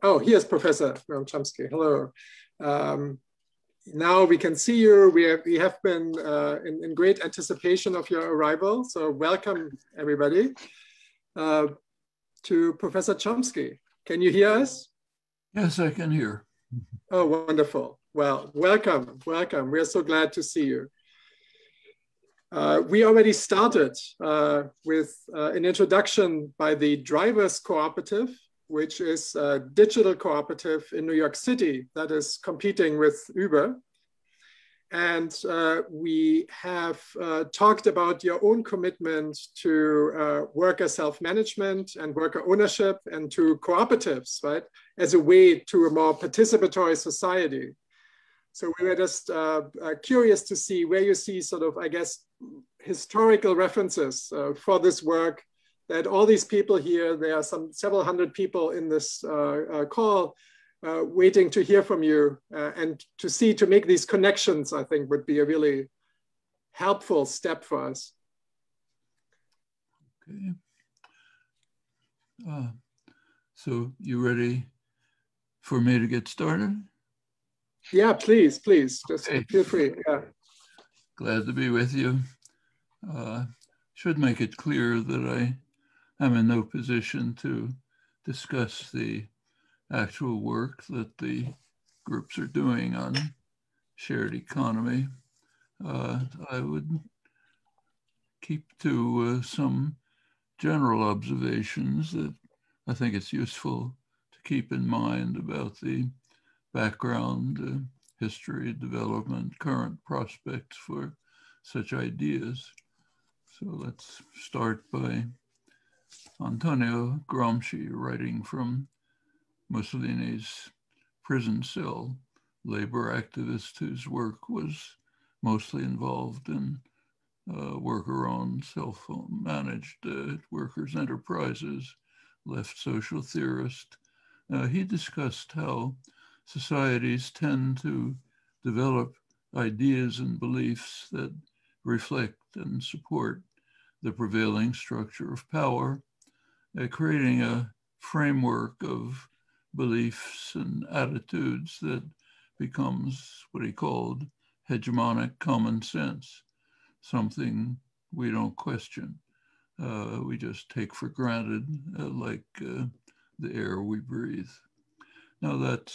Oh, here's Professor Noam Chomsky. Hello. Now we can see you. We have been in great anticipation of your arrival. So welcome, everybody, to Professor Chomsky. Can you hear us? Yes, I can hear. Oh, wonderful. Well, welcome, welcome. We're so glad to see you. We already started with an introduction by the Drivers Cooperative, which is a digital cooperative in New York City that is competing with Uber. And we have talked about your own commitment to worker self-management and worker ownership and to cooperatives, right, as a way to a more participatory society. So we were just curious to see where you see sort of, I guess, historical references for this work, that all these people here, there are several hundred people in this call waiting to hear from you and to make these connections, I think would be a really helpful step for us. Okay. So you ready for me to get started? Yeah, please, just okay. Feel free. Yeah. Glad to be with you. Should make it clear that I am in no position to discuss the actual work that the groups are doing on shared economy. I would keep to some general observations that I think it's useful to keep in mind about the background, history, development, current prospects for such ideas. So let's start by Antonio Gramsci, writing from Mussolini's prison cell, labor activist whose work was mostly involved in worker-owned, self-managed workers' enterprises, left social theorist. He discussed how societies tend to develop ideas and beliefs that reflect and support the prevailing structure of power, creating a framework of beliefs and attitudes that becomes what he called hegemonic common sense, something we don't question. We just take for granted, like the air we breathe. Now that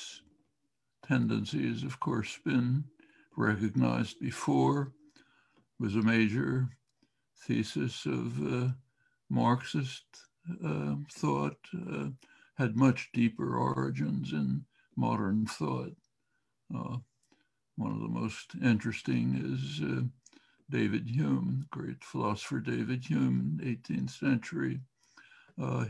tendency has, of course, been recognized before, was a major thesis of Marxist thought, had much deeper origins in modern thought. One of the most interesting is David Hume, the great philosopher David Hume, 18th century.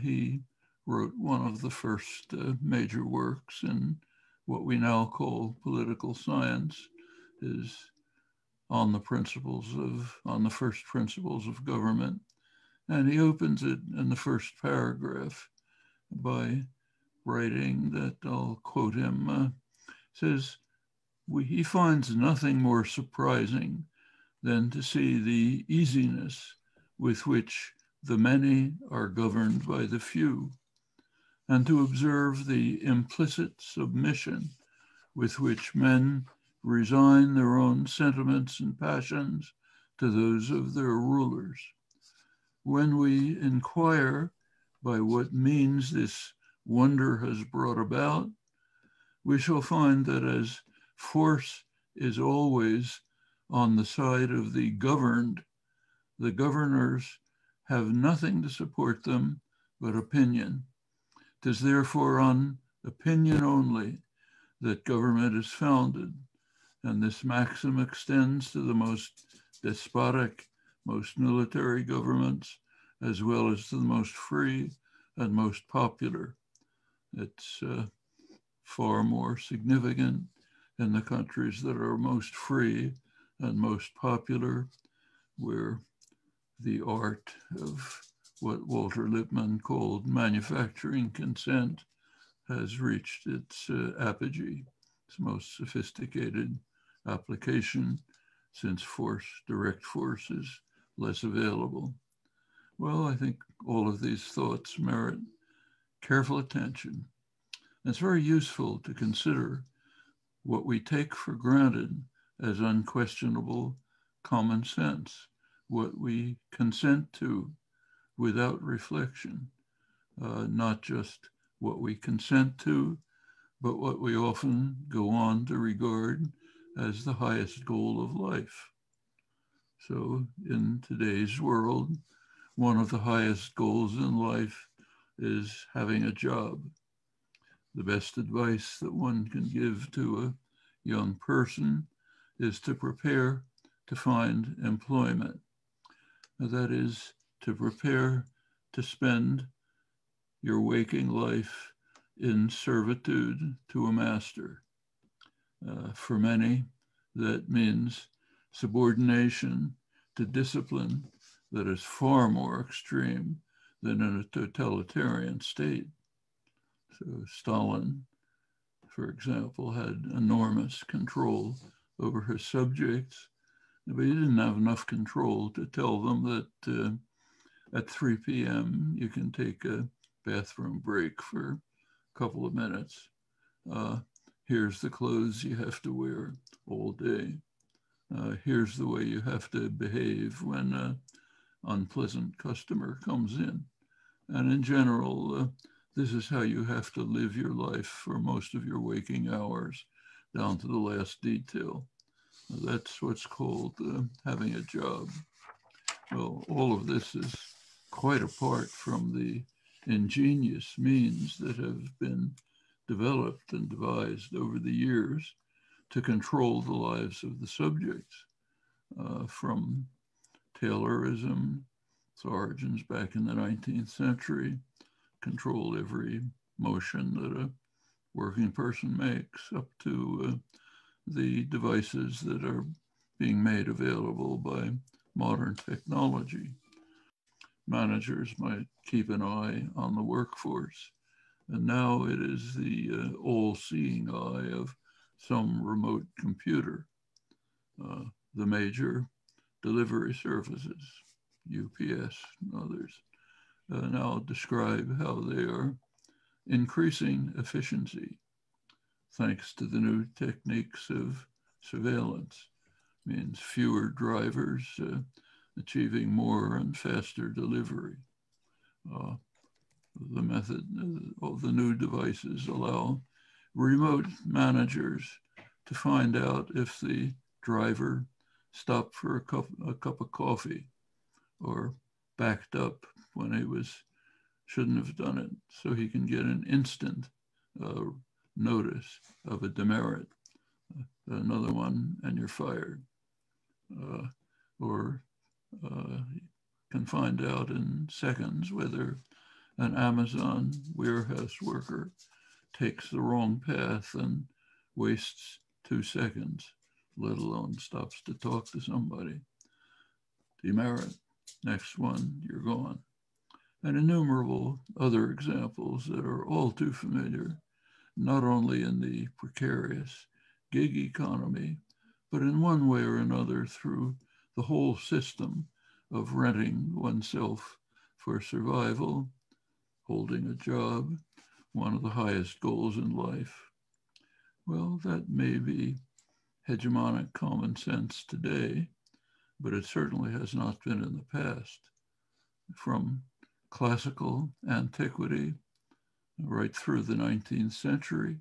He wrote one of the first major works in what we now call political science, is on the first principles of government. And he opens it in the first paragraph by writing that, I'll quote him, says, he finds nothing more surprising than to see the easiness with which the many are governed by the few, and to observe the implicit submission with which men resign their own sentiments and passions to those of their rulers. When we inquire by what means this wonder has brought about, we shall find that as force is always on the side of the governed, the governors have nothing to support them but opinion. 'Tis therefore on opinion only that government is founded, and this maxim extends to the most despotic, most military governments, as well as to the most free and most popular. It's far more significant in the countries that are most free and most popular, where the art of what Walter Lippmann called manufacturing consent has reached its apogee, its most sophisticated application, since direct force is less available. Well, I think all of these thoughts merit careful attention. It's very useful to consider what we take for granted as unquestionable common sense, what we consent to without reflection, not just what we consent to, but what we often go on to regard as the highest goal of life. So in today's world, one of the highest goals in life is having a job. The best advice that one can give to a young person is to prepare to find employment. That is, to prepare to spend your waking life in servitude to a master. For many, that means subordination to discipline that is far more extreme than in a totalitarian state. So Stalin, for example, had enormous control over his subjects, but he didn't have enough control to tell them that at 3 p.m. you can take a bathroom break for a couple of minutes. Here's the clothes you have to wear all day. Here's the way you have to behave when an unpleasant customer comes in. And in general, this is how you have to live your life for most of your waking hours, down to the last detail. That's what's called having a job. Well, all of this is quite apart from the ingenious means that have been developed and devised over the years to control the lives of the subjects, from Taylorism, its origins back in the 19th century, control every motion that a working person makes, up to the devices that are being made available by modern technology. Managers might keep an eye on the workforce, and now it is the all-seeing eye of some remote computer. The major delivery services, UPS and others, now describe how they are increasing efficiency thanks to the new techniques of surveillance. Means fewer drivers achieving more and faster delivery. The method of the new devices allow remote managers to find out if the driver stopped for a cup of coffee or backed up when he shouldn't have done it, so he can get an instant notice of a demerit. Another one and you're fired. Or can find out in seconds whether an Amazon warehouse worker takes the wrong path and wastes 2 seconds, let alone stops to talk to somebody. Demerit, next one, you're gone. And innumerable other examples that are all too familiar, not only in the precarious gig economy, but in one way or another through the whole system of renting oneself for survival, holding a job, one of the highest goals in life. Well, that may be hegemonic common sense today, but it certainly has not been in the past. From classical antiquity right through the 19th century,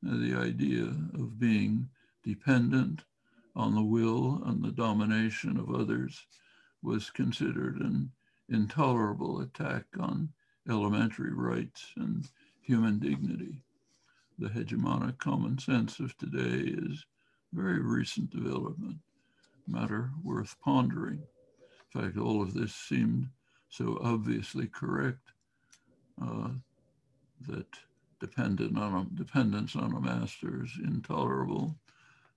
the idea of being dependent on the will and the domination of others was considered an intolerable attack on elementary rights and human dignity. The hegemonic common sense of today is very recent development, matter worth pondering. In fact, all of this seemed so obviously correct that dependence on a master is intolerable,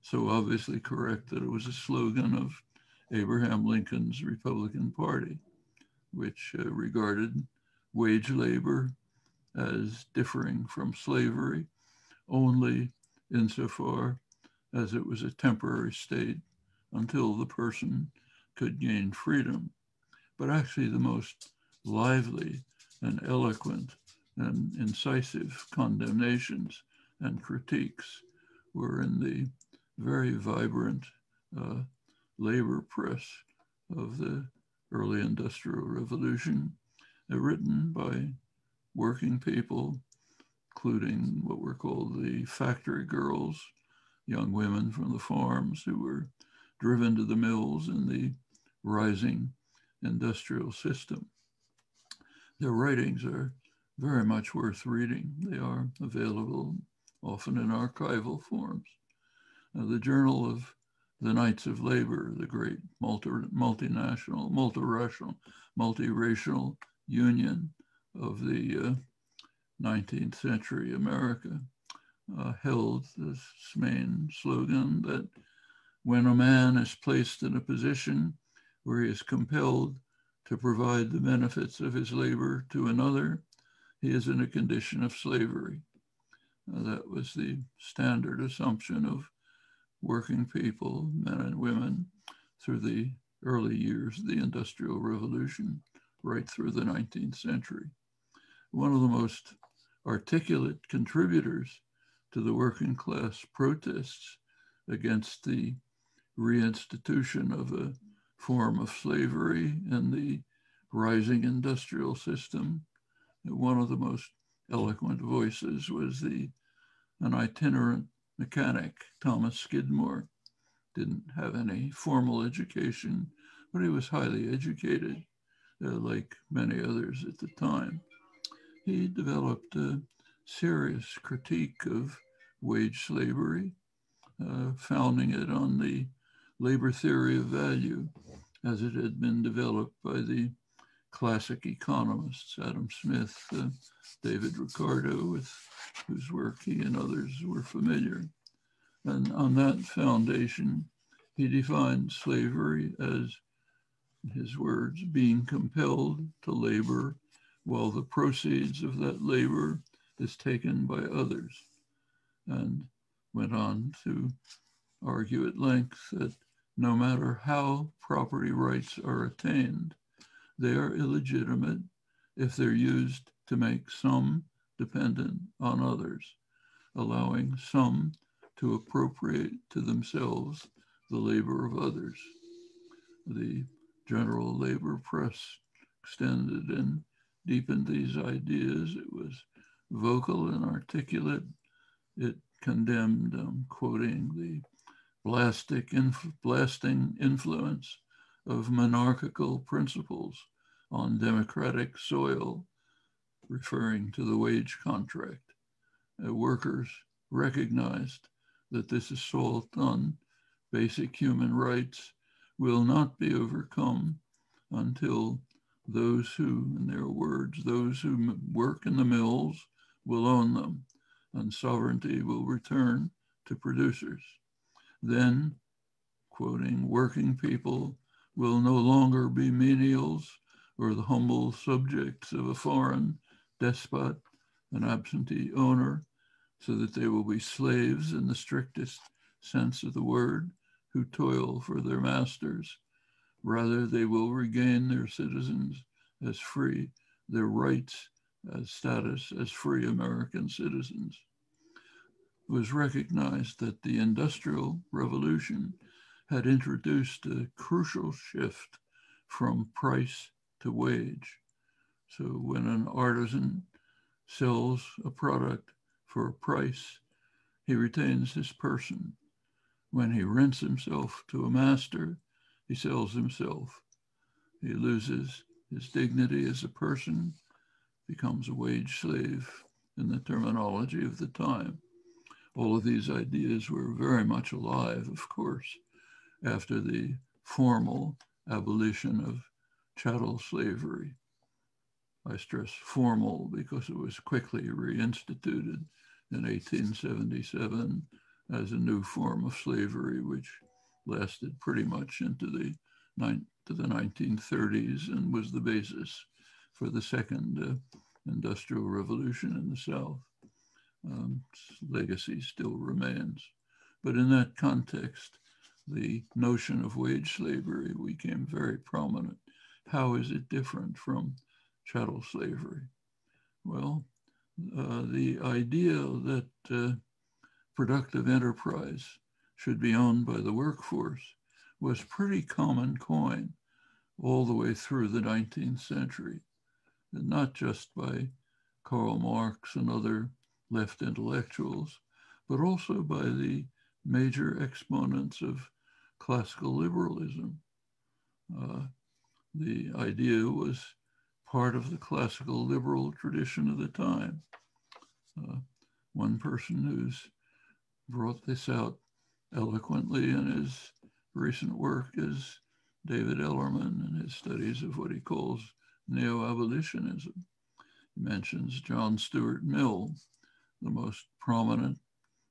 so obviously correct that it was a slogan of Abraham Lincoln's Republican Party, which regarded wage labor as differing from slavery only insofar as it was a temporary state until the person could gain freedom. But actually the most lively and eloquent and incisive condemnations and critiques were in the very vibrant labor press of the early Industrial Revolution, written by working people, including what were called the factory girls, young women from the farms who were driven to the mills in the rising industrial system. Their writings are very much worth reading. They are available often in archival forms. The Journal of the Knights of Labor, the great multinational, multiracial union of the 19th century America, held this main slogan that when a man is placed in a position where he is compelled to provide the benefits of his labor to another, he is in a condition of slavery. That was the standard assumption of working people, men and women, through the early years of the Industrial Revolution, right through the 19th century. One of the most articulate contributors to the working class protests against the reinstitution of a form of slavery in the rising industrial system. One of the most eloquent voices was an itinerant mechanic, Thomas Skidmore. Didn't have any formal education, but he was highly educated, like many others at the time. He developed a serious critique of wage slavery, founding it on the labor theory of value as it had been developed by the classic economists, Adam Smith, David Ricardo, with whose work he and others were familiar. And on that foundation, he defined slavery as, in his words, being compelled to labor while the proceeds of that labor is taken by others, and went on to argue at length that no matter how property rights are attained, they are illegitimate if they're used to make some dependent on others, allowing some to appropriate to themselves the labor of others. The general labor press extended and deepened these ideas. It was vocal and articulate. It condemned, quoting, the blasting influence of monarchical principles on democratic soil, referring to the wage contract. Workers recognized that this assault on basic human rights will not be overcome until those who, in their words, those who work in the mills will own them, and sovereignty will return to producers. Then, quoting, working people will no longer be menials or the humble subjects of a foreign despot, an absentee owner, so that they will be slaves in the strictest sense of the word, who toil for their masters. Rather, they will regain their citizens as free, their rights as status as free American citizens. It was recognized that the Industrial Revolution had introduced a crucial shift from price to wage. So when an artisan sells a product for a price, he retains his person. When he rents himself to a master, he sells himself. He loses his dignity as a person, becomes a wage slave in the terminology of the time. All of these ideas were very much alive, of course, after the formal abolition of chattel slavery. I stress formal because it was quickly reinstituted in 1877 as a new form of slavery, which lasted pretty much into the 1930s and was the basis for the second industrial revolution in the South. Legacy still remains. But in that context, the notion of wage slavery became very prominent. How is it different from chattel slavery? Well, the idea that productive enterprise should be owned by the workforce was pretty common coin all the way through the 19th century, and not just by Karl Marx and other left intellectuals, but also by the major exponents of classical liberalism. The idea was part of the classical liberal tradition of the time. One person who's brought this out eloquently in his recent work is David Ellerman in his studies of what he calls neo-abolitionism. He mentions John Stuart Mill, the most prominent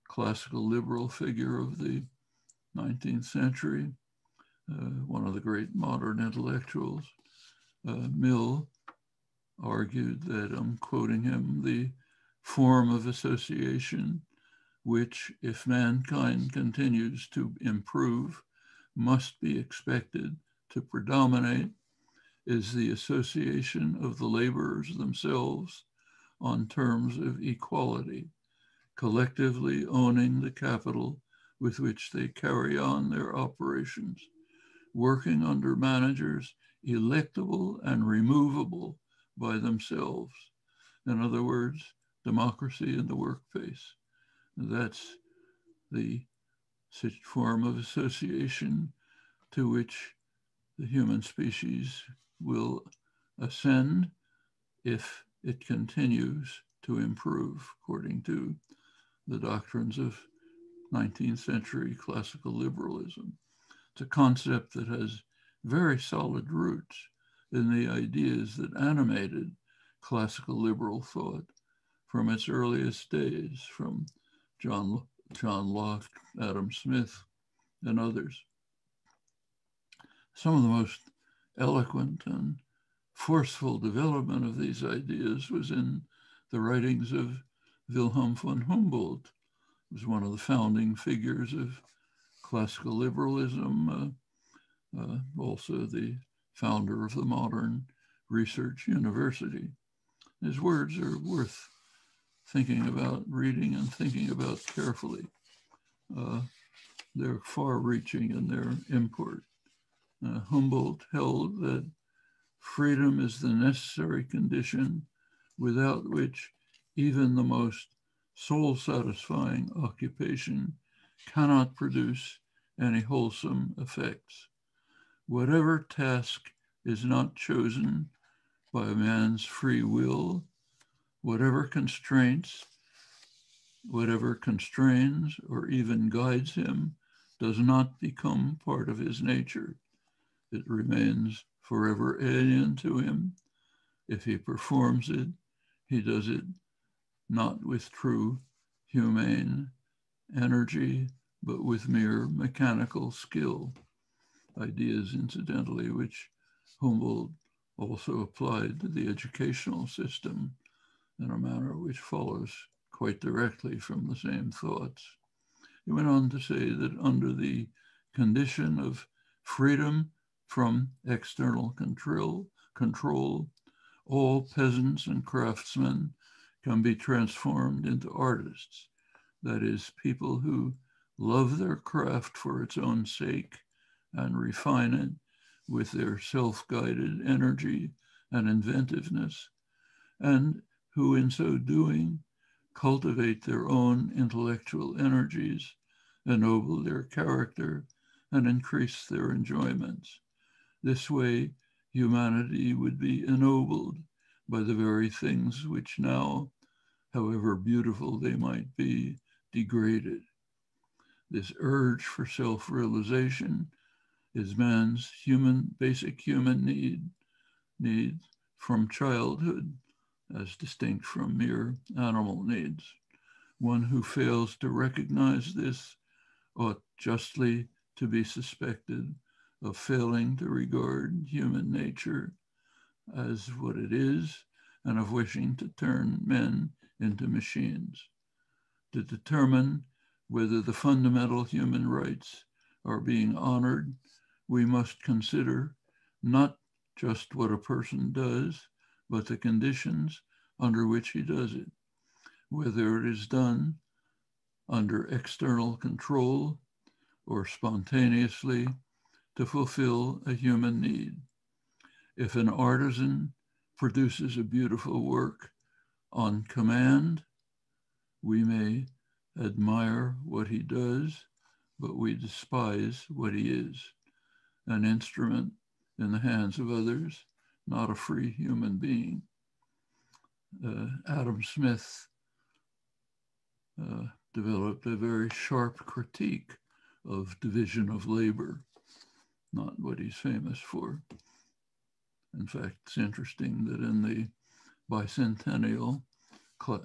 classical liberal figure of the 19th century, one of the great modern intellectuals. Mill argued that, I'm quoting him, the form of association which, if mankind continues to improve, must be expected to predominate is the association of the laborers themselves on terms of equality, collectively owning the capital with which they carry on their operations, working under managers electable and removable by themselves. In other words, democracy in the workplace. That's the form of association to which the human species will ascend if it continues to improve, according to the doctrines of 19th century classical liberalism. It's a concept that has very solid roots in the ideas that animated classical liberal thought from its earliest days, from John Locke, Adam Smith, and others. Some of the most eloquent and forceful development of these ideas was in the writings of Wilhelm von Humboldt, who was one of the founding figures of classical liberalism, also the founder of the modern research university. His words are worth thinking about, reading and thinking about carefully. They're far-reaching in their import. Humboldt held that freedom is the necessary condition without which even the most soul-satisfying occupation cannot produce any wholesome effects. Whatever task is not chosen by a man's free will, whatever constrains or even guides him, does not become part of his nature. It remains forever alien to him. If he performs it, he does it not with true humane energy, but with mere mechanical skill. Ideas, incidentally, which Humboldt also applied to the educational system in a manner which follows quite directly from the same thoughts. He went on to say that under the condition of freedom from external control, all peasants and craftsmen can be transformed into artists. That is, people who love their craft for its own sake and refine it with their self-guided energy and inventiveness, and who in so doing cultivate their own intellectual energies, ennoble their character, and increase their enjoyments. This way, humanity would be ennobled by the very things which now, however beautiful they might be, degraded. This urge for self-realization is man's basic human need from childhood, as distinct from mere animal needs. One who fails to recognize this ought justly to be suspected of failing to regard human nature as what it is and of wishing to turn men into machines. To determine whether the fundamental human rights are being honored, we must consider not just what a person does, but the conditions under which he does it. whether it is done under external control or spontaneously to fulfill a human need. If an artisan produces a beautiful work on command, we may admire what he does, but we despise what he is, an instrument in the hands of others, not a free human being. Adam Smith developed a very sharp critique of division of labor, not what he's famous for. In fact, it's interesting that in the bicentennial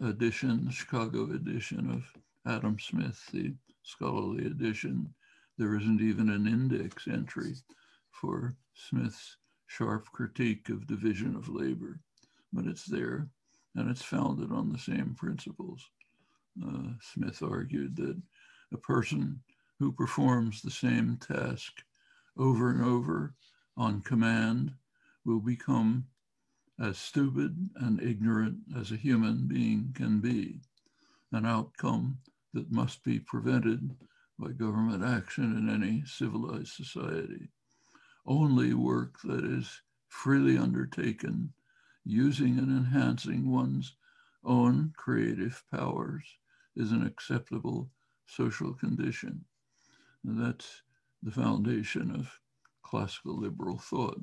edition, Chicago edition of Adam Smith, the scholarly edition, there isn't even an index entry for Smith's sharp critique of division of labor, but it's there, and it's founded on the same principles. Smith argued that a person who performs the same task over and over on command will become as stupid and ignorant as a human being can be, an outcome that must be prevented by government action in any civilized society. Only work that is freely undertaken, using and enhancing one's own creative powers, is an acceptable social condition. And that's the foundation of classical liberal thought.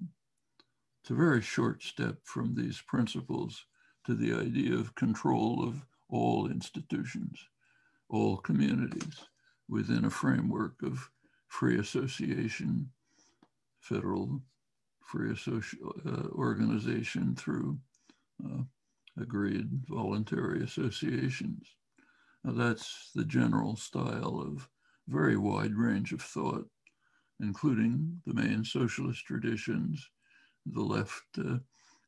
It's a very short step from these principles to the idea of control of all institutions, all communities, within a framework of free association, federal free organization through agreed voluntary associations. Now, that's the general style of very wide range of thought, including the main socialist traditions, the left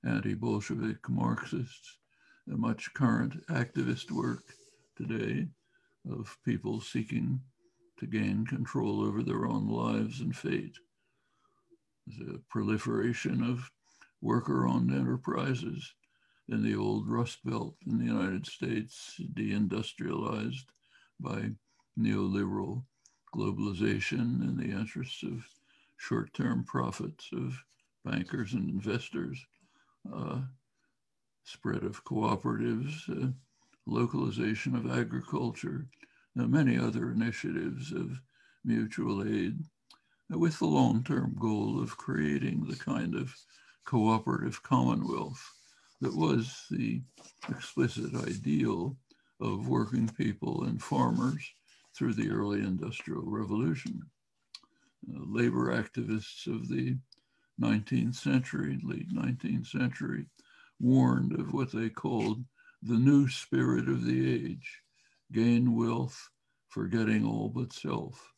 anti-Bolshevik Marxists, a much current activist work today of people seeking to gain control over their own lives and fate. There's a proliferation of worker-owned enterprises in the old Rust Belt in the United States, deindustrialized by neoliberal globalization in the interests of short-term profits of bankers and investors, spread of cooperatives, localization of agriculture, and many other initiatives of mutual aid, with the long-term goal of creating the kind of cooperative commonwealth that was the explicit ideal of working people and farmers through the early industrial revolution. Labor activists of the 19th century, late 19th century, warned of what they called the new spirit of the age, gain wealth, forgetting all but self.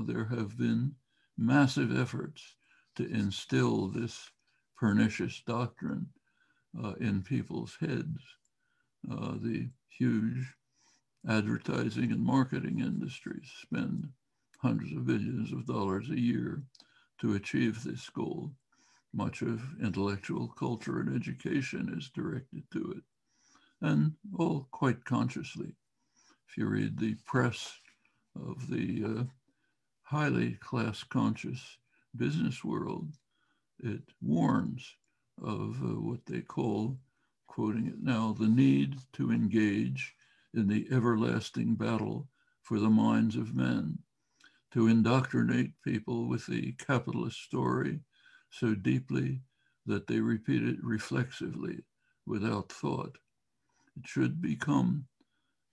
There have been massive efforts to instill this pernicious doctrine in people's heads. The huge advertising and marketing industries spend hundreds of billions of dollars a year to achieve this goal. Much of intellectual culture and education is directed to it, and all quite consciously. If you read the press of the highly class-conscious business world, it warns of what they call, quoting it now, the need to engage in the everlasting battle for the minds of men, to indoctrinate people with the capitalist story so deeply that they repeat it reflexively without thought. It should become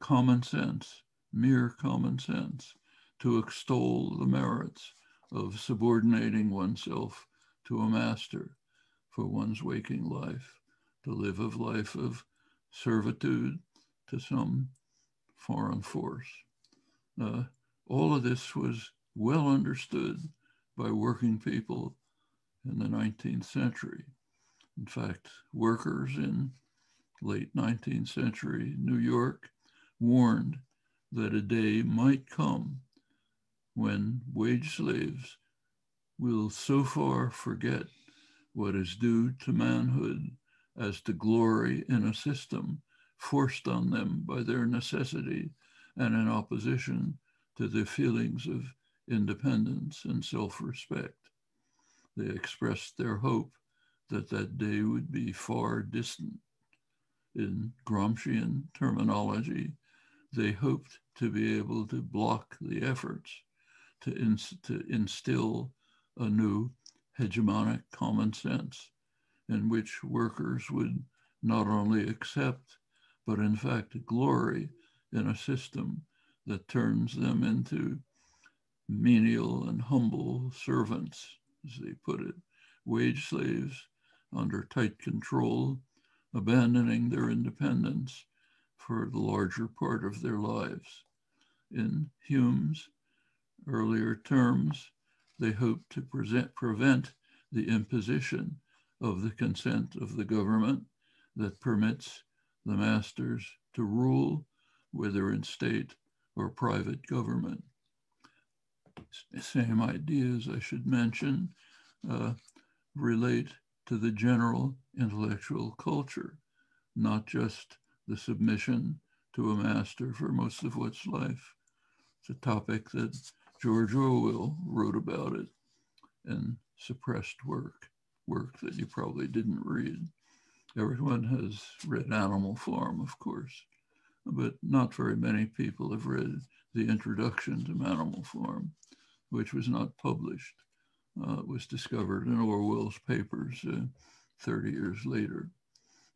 common sense, mere common sense, to extol the merits of subordinating oneself to a master for one's waking life, to live a life of servitude to some foreign force. All of this was well understood by working people in the 19th century. In fact, workers in late 19th century New York warned that a day might come when wage slaves will so far forget what is due to manhood as to glory in a system forced on them by their necessity and in opposition to their feelings of independence and self-respect. They expressed their hope that that day would be far distant. In Gramscian terminology, they hoped to be able to block the efforts to instill a new hegemonic common sense in which workers would not only accept, but in fact glory in a system that turns them into menial and humble servants, as they put it, wage slaves under tight control, abandoning their independence for the larger part of their lives. In Hume's earlier terms, they hoped to prevent the imposition of the consent of the government that permits the masters to rule, whether in state or private government. Same ideas, I should mention, relate to the general intellectual culture, not just the submission to a master for most of one's life. It's a topic that George Orwell wrote about it in Suppressed Work that you probably didn't read. Everyone has read Animal Farm, of course, but not very many people have read the introduction to Animal Farm, which was not published. It was discovered in Orwell's papers 30 years later.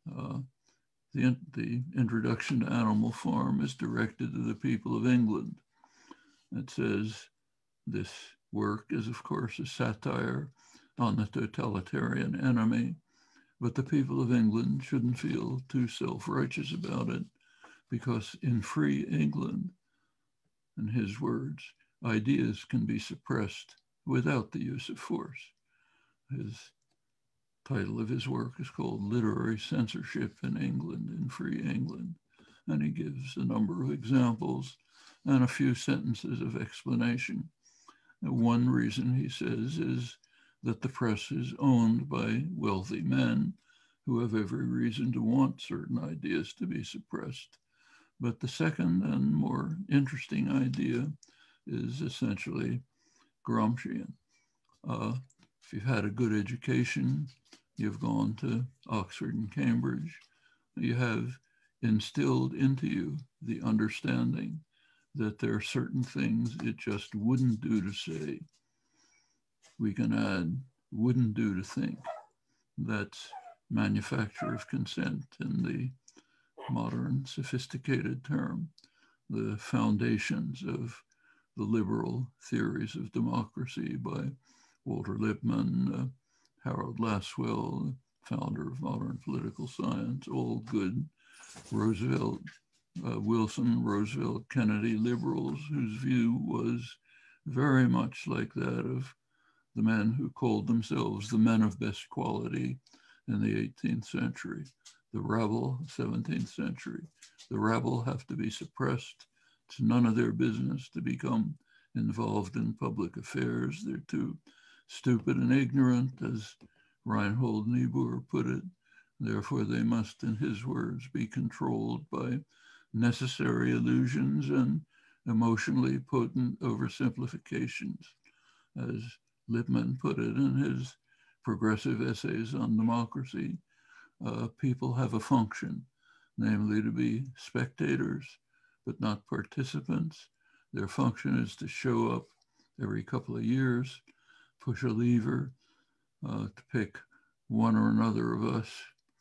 The introduction to Animal Farm is directed to the people of England. It says, this work is, of course, a satire on the totalitarian enemy, but the people of England shouldn't feel too self-righteous about it, because in free England, in his words, ideas can be suppressed without the use of force. His title of his work is called Literary Censorship in England, in Free England. And he gives a number of examples and a few sentences of explanation. And one reason, he says, is that the press is owned by wealthy men who have every reason to want certain ideas to be suppressed. But the second and more interesting idea is essentially Gramscian. If you've had a good education, you've gone to Oxford and Cambridge, you have instilled into you the understanding that there are certain things it just wouldn't do to say. We can add wouldn't do to think. That's manufacture of consent in the modern sophisticated term, the foundations of the liberal theories of democracy by Walter Lippmann, Harold Lasswell, founder of modern political science, all good Roosevelt, Wilson, Roosevelt, Kennedy liberals whose view was very much like that of the men who called themselves the men of best quality in the 18th century, the rabble, 17th century. The rabble have to be suppressed. It's none of their business to become involved in public affairs. They're too stupid and ignorant, as Reinhold Niebuhr put it. Therefore, they must, in his words, be controlled by necessary illusions and emotionally potent oversimplifications. As Lippmann put it in his progressive essays on democracy, people have a function, namely to be spectators, but not participants. Their function is to show up every couple of years, push a lever to pick one or another of us,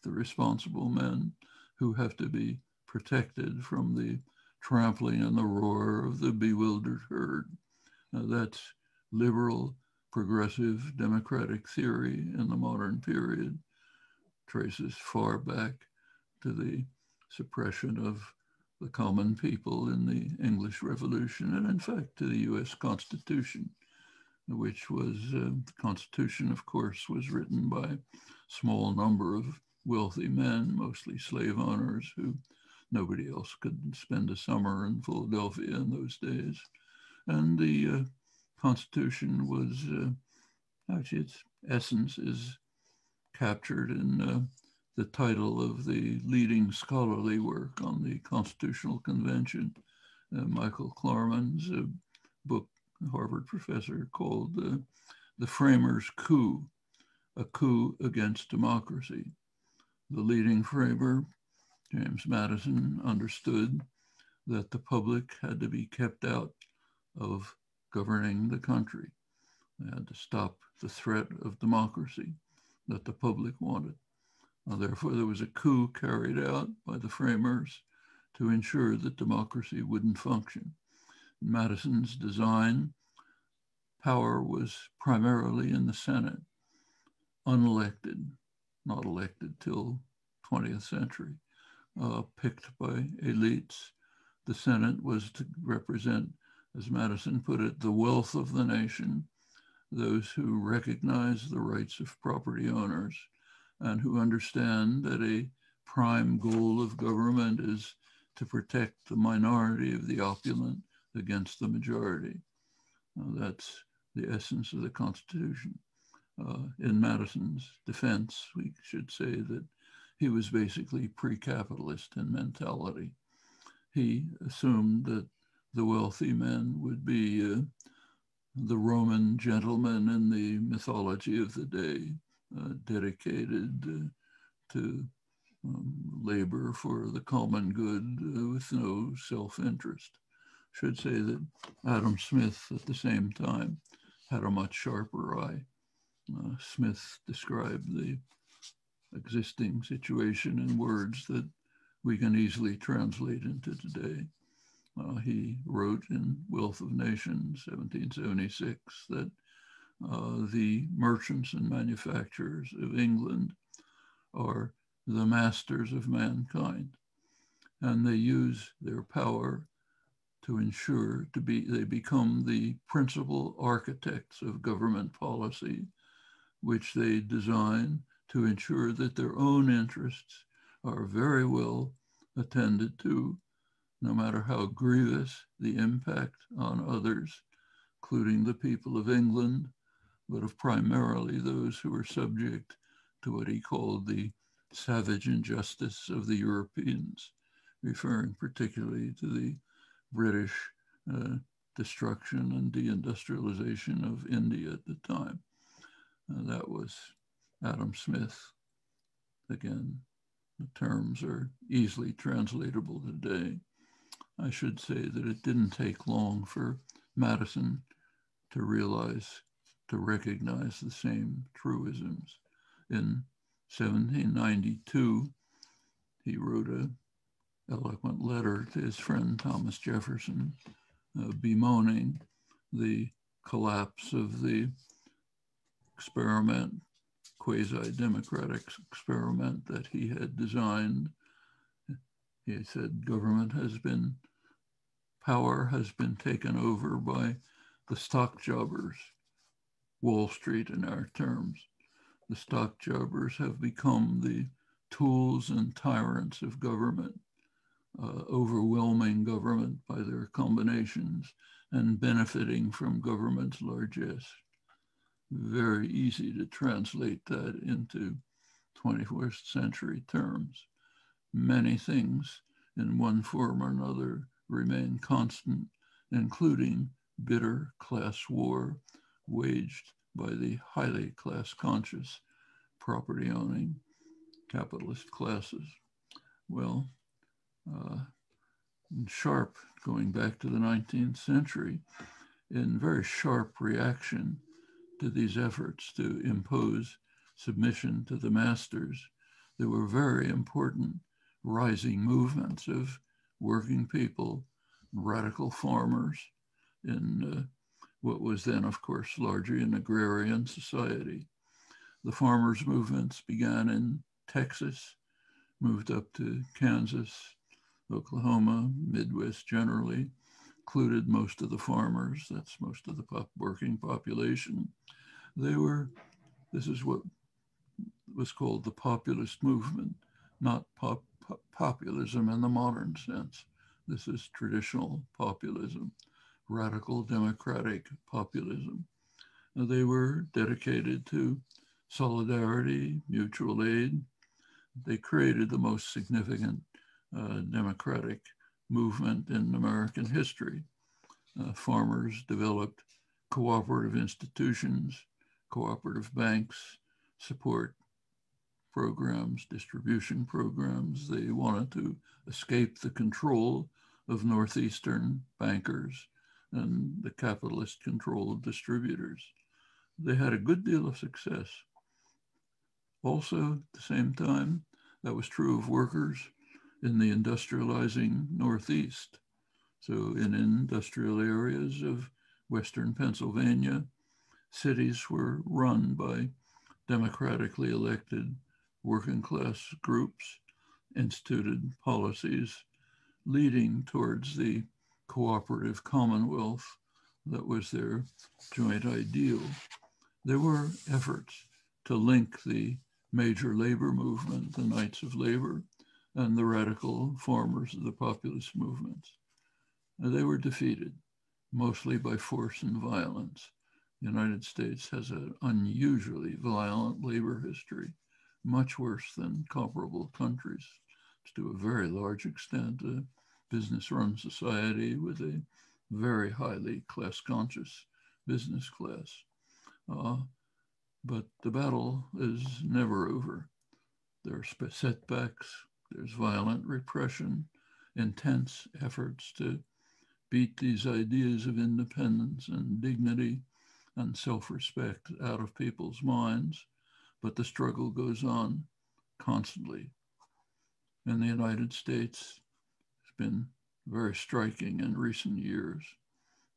the responsible men, who have to be protected from the trampling and the roar of the bewildered herd. That's liberal, progressive, democratic theory in the modern period, traces far back to the suppression of the common people in the English Revolution, and in fact to the US Constitution, which was, the Constitution, of course, was written by a small number of wealthy men, mostly slave owners, who nobody else could spend a summer in Philadelphia in those days. And the Constitution was, actually its essence is captured in the title of the leading scholarly work on the Constitutional Convention, Michael Klarman's book, a Harvard professor, called The Framers' Coup, a Coup Against Democracy. The leading framer, James Madison, understood that the public had to be kept out of governing the country. They had to stop the threat of democracy that the public wanted. Therefore, there was a coup carried out by the framers to ensure that democracy wouldn't function. In Madison's design, power was primarily in the Senate, unelected, not elected till 20th century, picked by elites. The Senate was to represent, as Madison put it, the wealth of the nation, those who recognize the rights of property owners and who understand that a prime goal of government is to protect the minority of the opulent against the majority. That's the essence of the Constitution. In Madison's defense, we should say that he was basically pre-capitalist in mentality. He assumed that the wealthy men would be the Roman gentlemen in the mythology of the day, dedicated to labor for the common good with no self-interest. Should say that Adam Smith at the same time had a much sharper eye. Smith described the existing situation in words that we can easily translate into today. He wrote in Wealth of Nations, 1776, that the merchants and manufacturers of England are the masters of mankind, and they use their power to ensure they become the principal architects of government policy, which they design to ensure that their own interests are very well attended to, no matter how grievous the impact on others, including the people of England, but of primarily those who are subject to what he called the savage injustice of the Europeans, referring particularly to the British destruction and deindustrialization of India at the time. That was Adam Smith. Again, the terms are easily translatable today. I should say that it didn't take long for Madison to recognize the same truisms. In 1792, he wrote an eloquent letter to his friend Thomas Jefferson, bemoaning the collapse of the experiment, quasi-democratic experiment that he had designed. He said, power has been taken over by the stock jobbers, Wall Street in our terms. The stock jobbers have become the tools and tyrants of government, overwhelming government by their combinations and benefiting from government's largesse. Very easy to translate that into 21st century terms. Many things in one form or another remain constant, including bitter class war waged by the highly class conscious property owning capitalist classes. Well, going back to the 19th century, in very sharp reaction to these efforts to impose submission to the masters, there were very important rising movements of working people, radical farmers in what was then, of course, largely an agrarian society. The farmers' movements began in Texas, moved up to Kansas, Oklahoma, Midwest generally, included most of the farmers, that's most of the working population. This is what was called the populist movement, not populism in the modern sense. This is traditional populism, radical democratic populism. They were dedicated to solidarity, mutual aid. they created the most significant democratic movement in American history. Farmers developed cooperative institutions, cooperative banks, support programs, distribution programs. They wanted to escape the control of Northeastern bankers and the capitalist controlled distributors. They had a good deal of success. Also, at the same time, that was true of workers in the industrializing Northeast. So in industrial areas of Western Pennsylvania, cities were run by democratically elected working class groups, instituted policies leading towards the cooperative commonwealth that was their joint ideal. There were efforts to link the major labor movement, the Knights of Labor, and the radical farmers of the populist movements. They were defeated, mostly by force and violence. The United States has an unusually violent labor history, much worse than comparable countries. It's to a very large extent a business-run society with a very highly class-conscious business class. But the battle is never over. There are setbacks, there's violent repression, intense efforts to beat these ideas of independence and dignity and self-respect out of people's minds, but the struggle goes on constantly. In the United States, it's been very striking in recent years.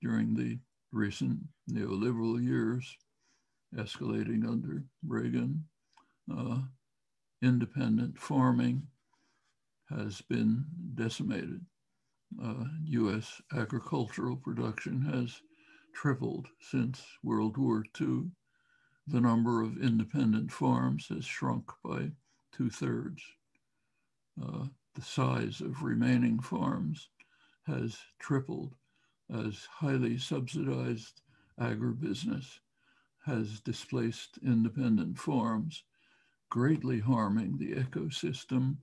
During the recent neoliberal years, escalating under Reagan, independent farming has been decimated. U.S. agricultural production has tripled since World War II. The number of independent farms has shrunk by 2/3. The size of remaining farms has tripled as highly subsidized agribusiness has displaced independent farms, greatly harming the ecosystem,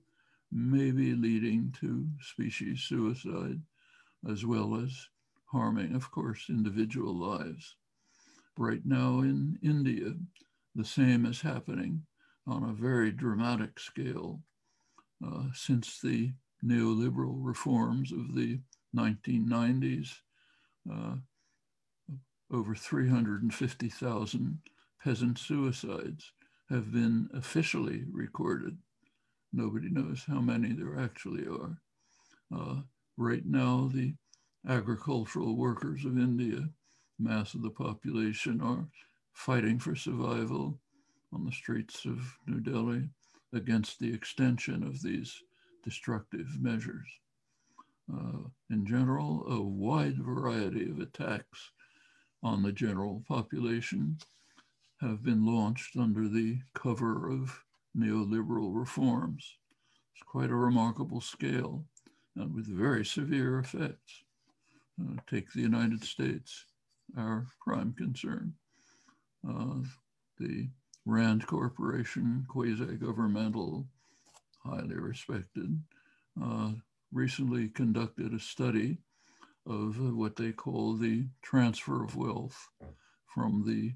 maybe leading to species suicide, as well as harming, of course, individual lives. Right now in India, the same is happening on a very dramatic scale. Since the neoliberal reforms of the 1990s, over 350,000 peasant suicides have been officially recorded. Nobody knows how many there actually are. Right now, the agricultural workers of India, mass of the population, are fighting for survival on the streets of New Delhi against the extension of these destructive measures. In general, a wide variety of attacks on the general population have been launched under the cover of neoliberal reforms. It's quite a remarkable scale and with very severe effects. Take the United States, our prime concern. The Rand Corporation, quasi-governmental, highly respected, recently conducted a study of what they call the transfer of wealth from the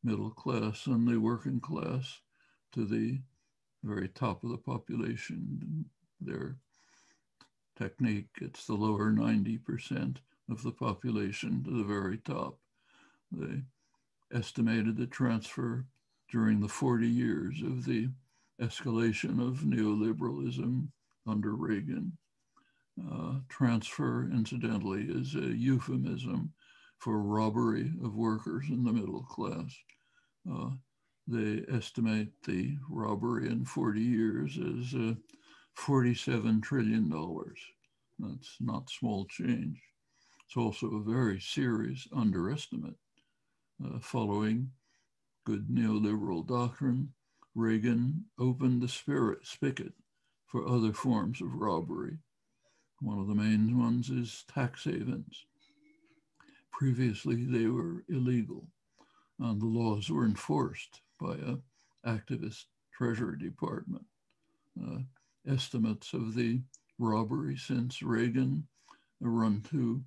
middle class and the working class to the very top of the population. Their technique, it's the lower 90% of the population to the very top. They estimated the transfer during the 40 years of the escalation of neoliberalism under Reagan. Transfer, incidentally, is a euphemism for robbery of workers in the middle class. They estimate the robbery in 40 years as $47 trillion. That's not small change. It's also a very serious underestimate. Following good neoliberal doctrine, Reagan opened the spigot for other forms of robbery. One of the main ones is tax havens. Previously, they were illegal, and the laws were enforced by an activist Treasury Department. estimates of the robbery since Reagan run to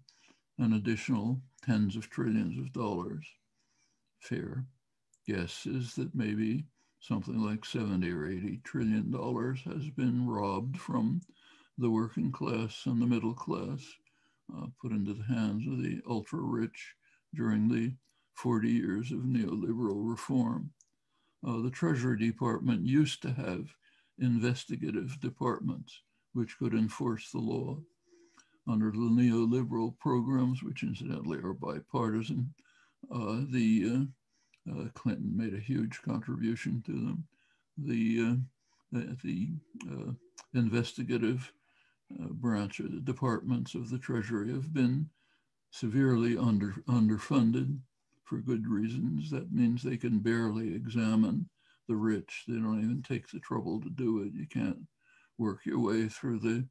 an additional tens of trillions of dollars. Fair guess is that maybe something like 70 or 80 trillion dollars has been robbed from the working class and the middle class, put into the hands of the ultra rich during the 40 years of neoliberal reform. The Treasury Department used to have investigative departments which could enforce the law. Under the neoliberal programs, which incidentally are bipartisan, Clinton made a huge contribution to them. The investigative branch or the departments of the Treasury have been severely underfunded for good reasons. That means they can barely examine the rich. They don't even take the trouble to do it. You can't work your way through the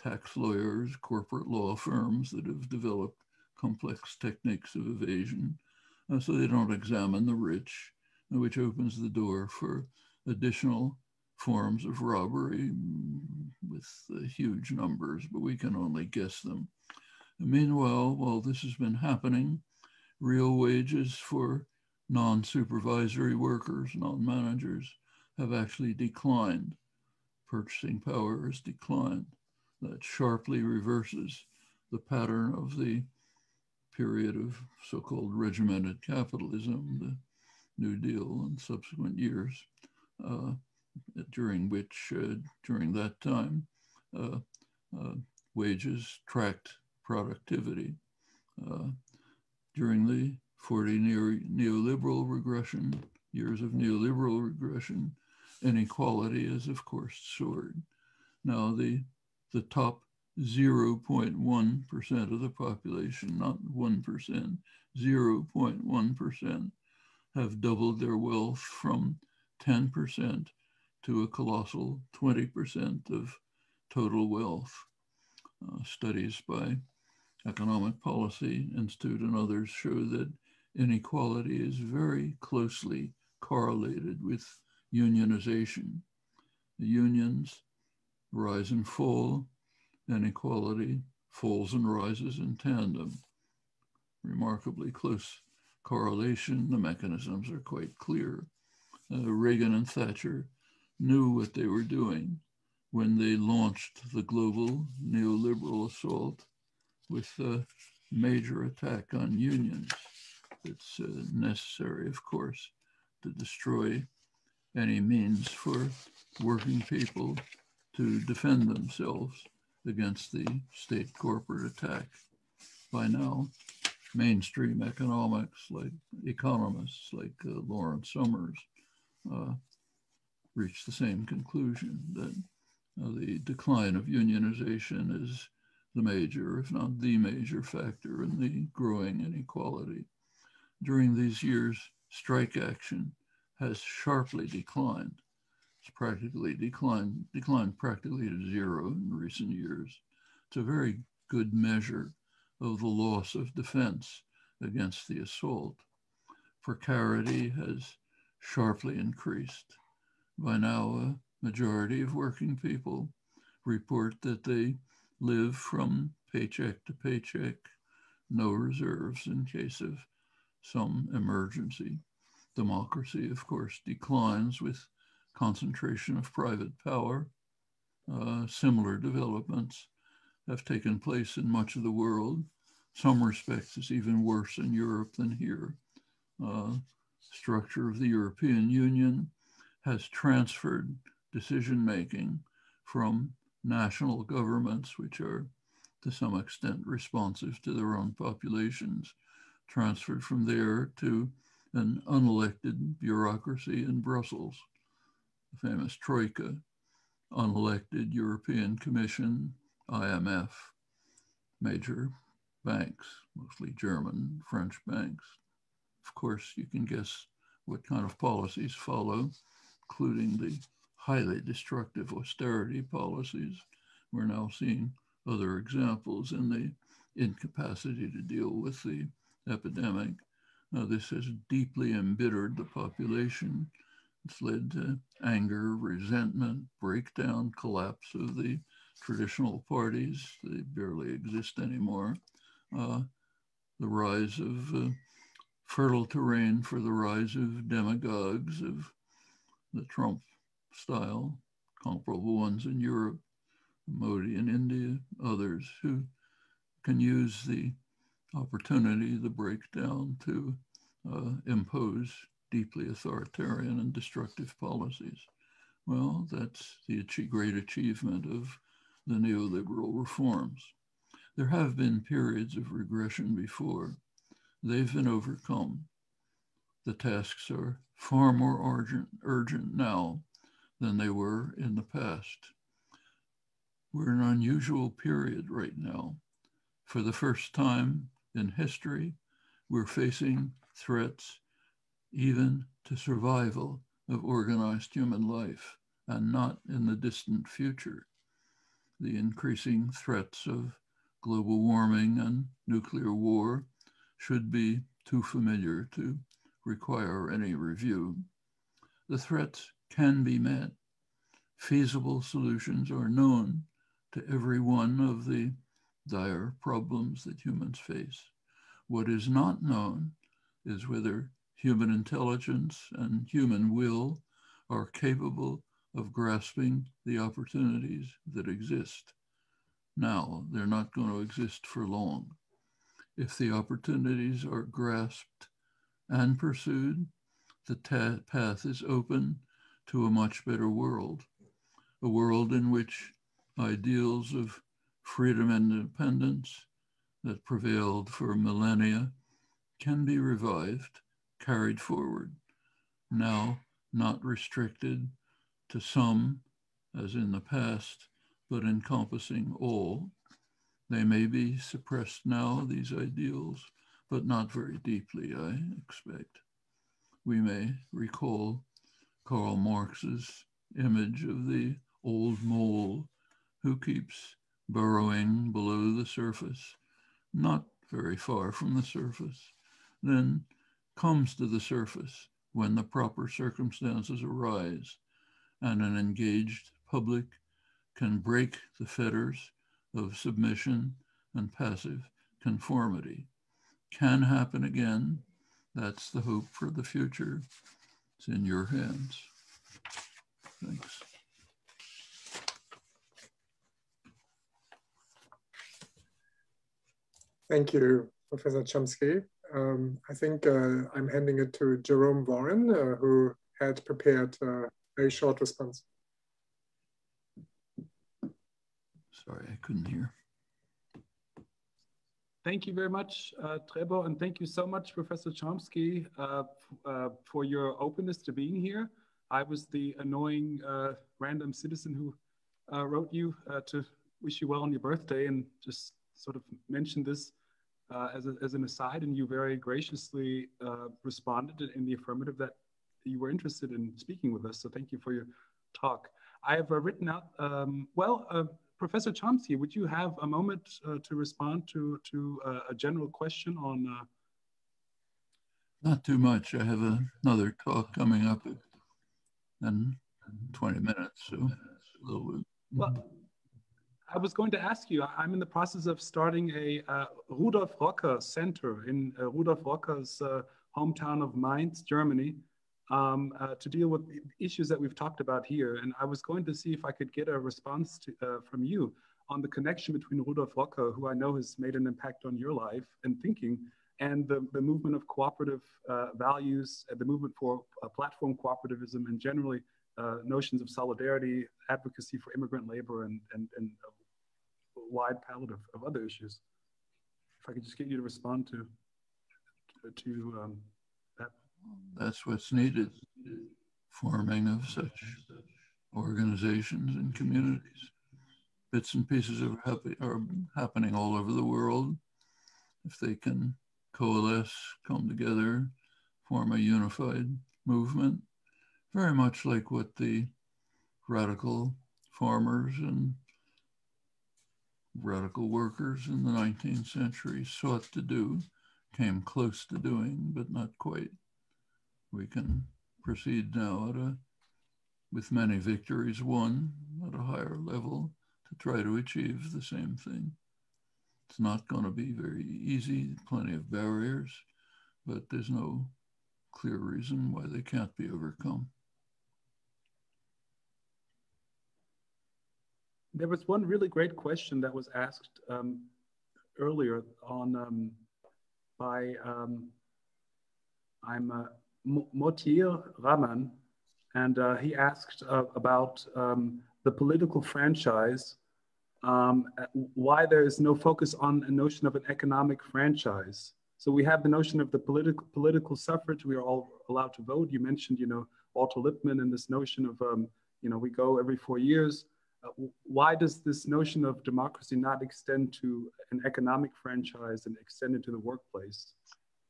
tax lawyers, corporate law firms that have developed complex techniques of evasion. So they don't examine the rich, which opens the door for additional forms of robbery with huge numbers, but we can only guess them. And meanwhile, while this has been happening, real wages for non-supervisory workers, non-managers, have actually declined. Purchasing power has declined. That sharply reverses the pattern of the period of so-called regimented capitalism, the New Deal and subsequent years, during that time, wages tracked productivity. During the 40 neoliberal regression, years of neoliberal regression, inequality has, of course, soared. Now, the top 0.1% of the population, not 1%, 0.1%, have doubled their wealth from 10% to a colossal 20% of total wealth. Studies by Economic Policy Institute and others show that inequality is very closely correlated with unionization. The unions rise and fall, inequality falls and rises in tandem. Remarkably close correlation. The mechanisms are quite clear. Reagan and Thatcher knew what they were doing when they launched the global neoliberal assault with a major attack on unions. It's necessary, of course, to destroy any means for working people to defend themselves against the state corporate attack. By now, mainstream economists like Lawrence Summers reached the same conclusion that the decline of unionization is the major, if not the major factor in the growing inequality. During these years, strike action has sharply declined. It's practically declined practically to zero in recent years. It's a very good measure of the loss of defense against the assault. Precarity has sharply increased. By now, a majority of working people report that they live from paycheck to paycheck, no reserves in case of some emergency. Democracy, of course, declines with concentration of private power. Similar developments have taken place in much of the world. Some respects it's even worse in Europe than here. Structure of the European Union has transferred decision-making from national governments, which are to some extent responsive to their own populations, transferred from there to an unelected bureaucracy in Brussels, the famous Troika, unelected European Commission, IMF, major banks, mostly German, French banks. Of course, you can guess what kind of policies follow, including the highly destructive austerity policies. We're now seeing other examples in the incapacity to deal with the epidemic. This has deeply embittered the population. It's led to anger, resentment, breakdown, collapse of the traditional parties. They barely exist anymore. The rise of fertile terrain for the rise of demagogues of the Trump style, comparable ones in Europe, Modi in India, others who can use the opportunity, the breakdown to impose deeply authoritarian and destructive policies. Well, that's the great achievement of the neoliberal reforms. There have been periods of regression before. They've been overcome. The tasks are far more urgent now than they were in the past. We're in an unusual period right now. For the first time in history, we're facing threats even to survival of organized human life, and not in the distant future. The increasing threats of global warming and nuclear war should be too familiar to require any review. The threats can be met. Feasible solutions are known to every one of the dire problems that humans face. What is not known is whether human intelligence and human will are capable of grasping the opportunities that exist. Now, they're not going to exist for long. If the opportunities are grasped and pursued, the path is open to a much better world, a world in which ideals of freedom and independence that prevailed for millennia can be revived, carried forward, now not restricted to some, as in the past, but encompassing all. They may be suppressed now, these ideals, but not very deeply, I expect. We may recall Karl Marx's image of the old mole who keeps burrowing below the surface, not very far from the surface, then comes to the surface when the proper circumstances arise and an engaged public can break the fetters of submission and passive conformity. Can happen again. That's the hope for the future. It's in your hands. Thanks. Thank you, Professor Chomsky. I think I'm handing it to Jerome Warren, who had prepared a very short response. Sorry, I couldn't hear. Thank you very much, Trevor, and thank you so much, Professor Chomsky, for your openness to being here. I was the annoying random citizen who wrote you to wish you well on your birthday and just sort of mentioned this as an aside, and you very graciously responded in the affirmative that you were interested in speaking with us. So thank you for your talk. I have written out, Professor Chomsky, would you have a moment to respond to a general question on? Not too much. I have another talk coming up in 20 minutes, so a little bit. Well, I was going to ask you, I'm in the process of starting a Rudolf Rocker Center in Rudolf Rocker's hometown of Mainz, Germany, to deal with the issues that we've talked about here. And I was going to see if I could get a response from you on the connection between Rudolf Rocker, who I know has made an impact on your life and thinking, and the movement of cooperative values, the movement for platform cooperativism, and generally notions of solidarity, advocacy for immigrant labor, and a wide palette of other issues. If I could just get you to respond to that. That's what's needed, forming of such organizations and communities. Bits and pieces are happening all over the world. If they can coalesce, come together, form a unified movement, very much like what the radical farmers and radical workers in the 19th century sought to do, came close to doing, but not quite. We can proceed now with many victories won at a higher level to try to achieve the same thing. It's not going to be very easy, plenty of barriers, but there's no clear reason why they can't be overcome. There was one really great question that was asked earlier on by Motir Rahman, and he asked about the political franchise, why there is no focus on a notion of an economic franchise. So we have the notion of the political suffrage. We are all allowed to vote. You mentioned, Walter Lippmann and this notion of, we go every 4 years. Why does this notion of democracy not extend to an economic franchise and extend it to the workplace?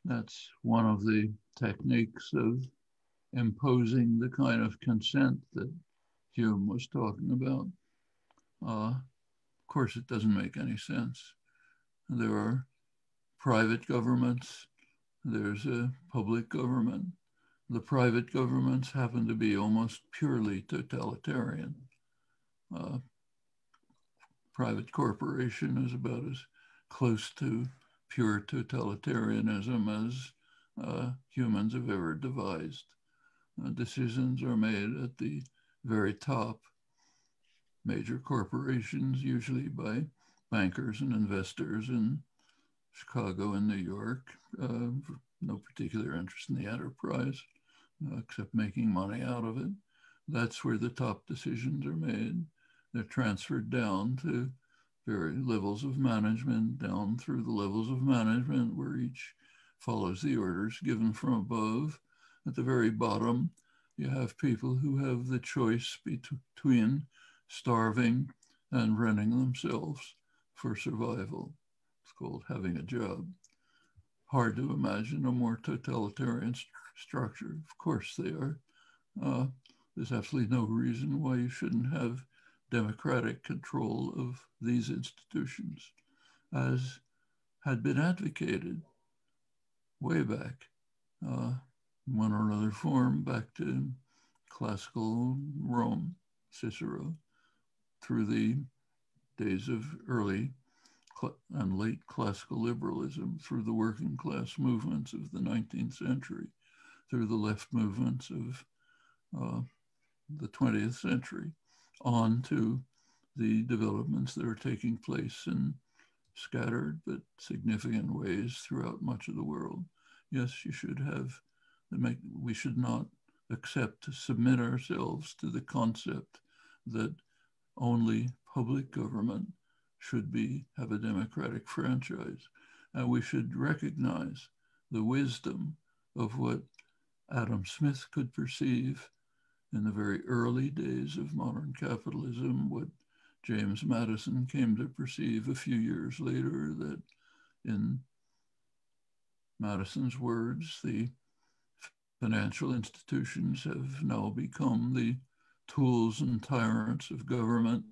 That's one of the techniques of imposing the kind of consent that Hume was talking about. Of course, it doesn't make any sense. There are private governments, there's a public government. The private governments happen to be almost purely totalitarian. Private corporation is about as close to pure totalitarianism as humans have ever devised. Decisions are made at the very top, major corporations, usually by bankers and investors in Chicago and New York, no particular interest in the enterprise, except making money out of it. That's where the top decisions are made. They're transferred down to various levels of management, down through the levels of management where each follows the orders given from above. At the very bottom, you have people who have the choice between starving and renting themselves for survival. It's called having a job. Hard to imagine a more totalitarian structure. Of course they are. There's absolutely no reason why you shouldn't have democratic control of these institutions, as had been advocated way back, one or another form, back to classical Rome, Cicero, through the days of early and late classical liberalism, through the working class movements of the 19th century, through the left movements of the 20th century, on to the developments that are taking place in scattered but significant ways throughout much of the world. Yes, you should have, we should not accept to submit ourselves to the concept that only public government should have a democratic franchise. And we should recognize the wisdom of what Adam Smith could perceive in the very early days of modern capitalism, what James Madison came to perceive a few years later, that in Madison's words, the financial institutions have now become the tools and tyrants of government,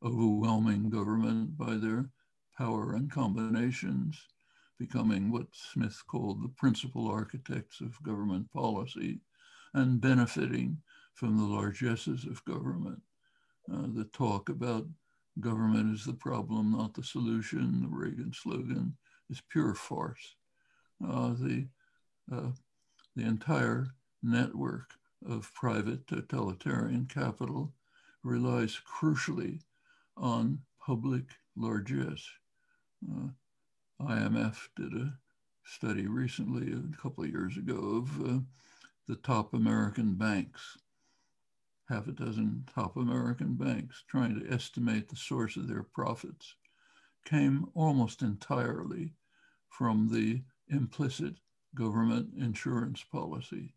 overwhelming government by their power and combinations, becoming what Smith called the principal architects of government policy, and benefiting from the largesses of government. The talk about government is the problem, not the solution, the Reagan slogan, is pure farce. The entire network of private totalitarian capital relies crucially on public largesse. IMF did a study recently, a couple of years ago, of the top American banks, half a dozen top American banks, trying to estimate the source of their profits, came almost entirely from the implicit government insurance policy.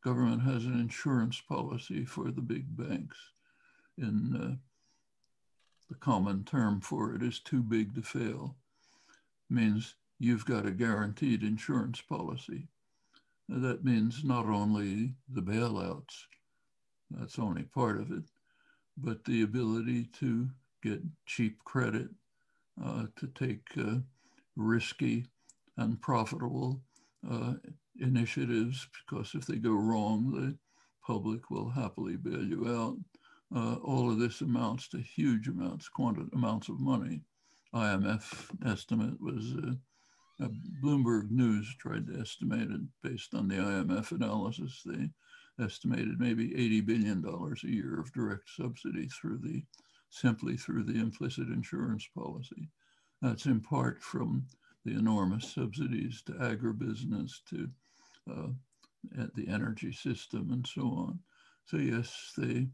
Government has an insurance policy for the big banks. In the common term for it is too big to fail. Means you've got a guaranteed insurance policy. That means not only the bailouts, that's only part of it, but the ability to get cheap credit, to take risky and profitable initiatives, because if they go wrong, the public will happily bail you out. All of this amounts to huge amounts of money. IMF estimate was, Bloomberg News tried to estimate it based on the IMF analysis. They estimated maybe $80 billion a year of direct subsidy simply through the implicit insurance policy. That's in part from the enormous subsidies to agribusiness, to the energy system, and so on. So yes, they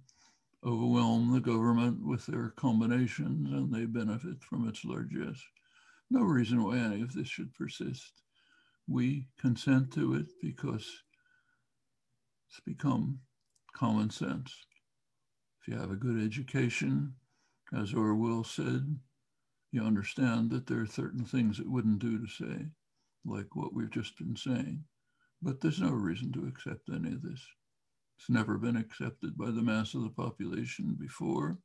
overwhelm the government with their combinations, and they benefit from its largesse. No reason why any of this should persist. We consent to it because it's become common sense. If you have a good education, as Orwell said, you understand that there are certain things it wouldn't do to say, like what we've just been saying. But there's no reason to accept any of this. It's never been accepted by the mass of the population before.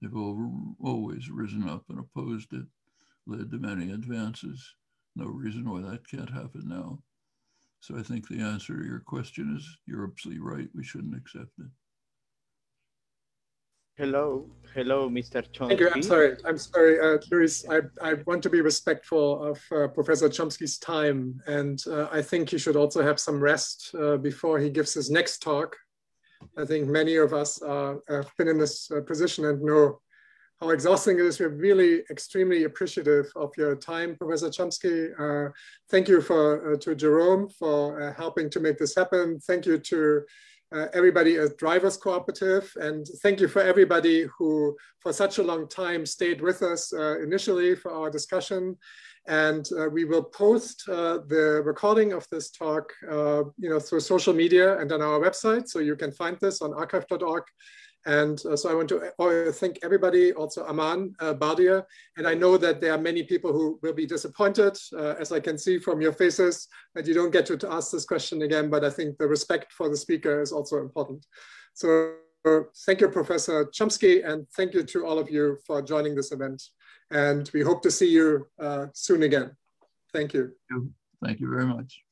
They've always risen up and opposed it, led to many advances. No reason why that can't happen now. So I think the answer to your question is, you're absolutely right. We shouldn't accept it. Hello, Mr. Chomsky. Thank you. I'm sorry, Luis. I want to be respectful of Professor Chomsky's time, and I think he should also have some rest before he gives his next talk. I think many of us have been in this position and know how exhausting it is. We're really extremely appreciative of your time, Professor Chomsky. Thank you to Jerome for helping to make this happen. Thank you to everybody at Drivers Cooperative, and thank you for everybody who for such a long time stayed with us initially for our discussion. And we will post the recording of this talk through social media and on our website, so you can find this on archive.org. And so I want to thank everybody, also Aman, Badia, and I know that there are many people who will be disappointed, as I can see from your faces, that you don't get to ask this question again, but I think the respect for the speaker is also important. So thank you, Professor Chomsky, and thank you to all of you for joining this event. And we hope to see you soon again. Thank you. Thank you very much.